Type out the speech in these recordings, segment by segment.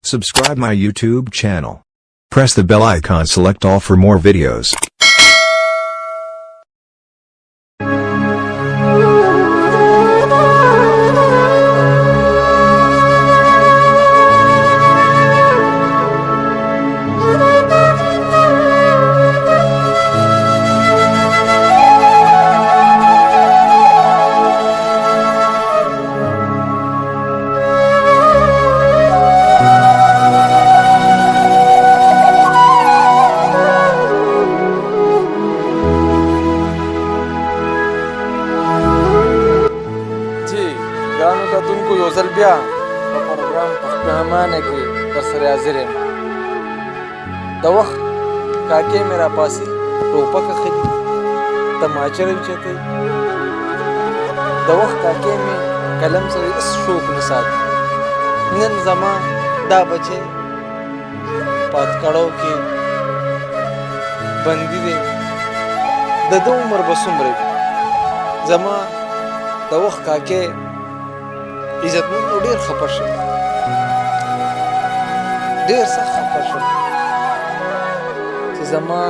Subscribe my YouTube channel. Press the bell icon, select all for more videos. ګرانو کتونکو یو ځل بیا په پروګرام پښتونامانه کې درسره حاضر یم. د وخت کاکې مې راپاسي ټوپک اخلي تماچه راوچتوي. د وخت کاکې مې قلم سره هېڅ شوق نه ساتي. نن زما دا بچی په اتکړو کې بندي دی. د ده عمر به څومره وي؟ زما د وخت کاکې عزتمندو ډېر خفه شم، ډېر سخت خفه شم چې زما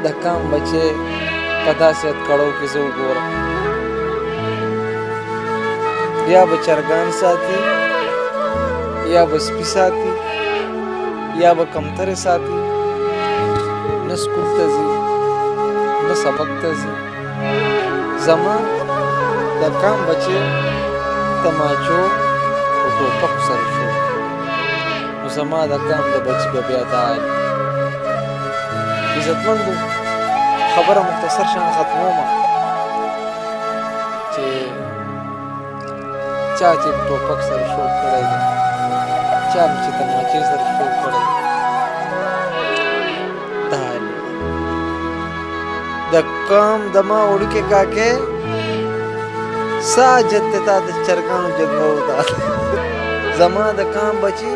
د کام بچی په داسې اتکړو کې زه وګورم. یا به چرګان ساتي، یا به سپي ساتي، یا به کمترې ساتي. نه سکول ته ځي نه سبق ته ځي. زما د کام بچی تماچو او ټوپک سره شو. نو زما د کام د بچي به بیا دا حال. عزتمندو خبره مختصر شان ختمومه چې چا چې ټوپک سره شو کړی دی، چا چې تماچې سره شو کړی دا حال. د کام د ما وړوکې کاکې ساجت تا د چرګانو جنګو تا زما د کام بچی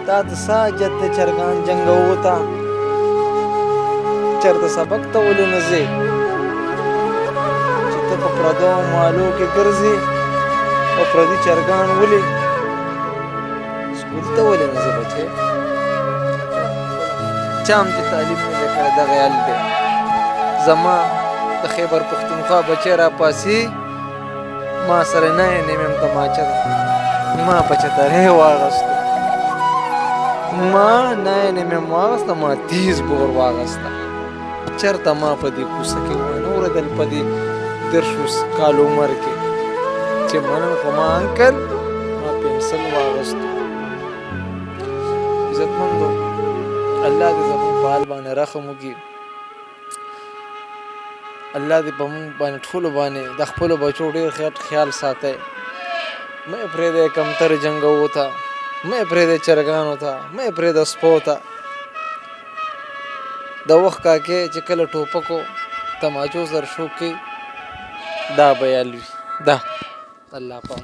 تا د ساجت د چرګان جنګو تا. چرته سبق ته ولې نه ځې چې ته په پردو مالو کې ګرځې او پردي چرګان ولې سکول ته ولې نه ځې بچی؟ چا هم چې تعلیم نه دی کړی دغه حال دی. زما د خیبر پښتونخوا بچی راپاسي ما سره نه نیم تماچه ده. ما په چترۍ واغسته، ما نه نیم واغسته، ما تیز بور واغسته. چېرته ما په دې کوڅه کې ونه اورېدل په دې دېرشو کالو عمر کې چې منم خو ما انکل ما پنسل واغستو. عزتمندو الله دې زموږ په حال باندې رحم وکړي. الله دې په موږ باندې ټولو باندې د خپلو بچو ډېر خیال ساتئ. مه یې پرېږدئ کمترې جنګوو ته، مه یې پرېږدئ چرګانو ته، مه یې پرېږدئ سپو ته. د وخت کاکې چې کله ټوپکو تماچو سره شوق کوي دا به یې حل وي. دا الله پاک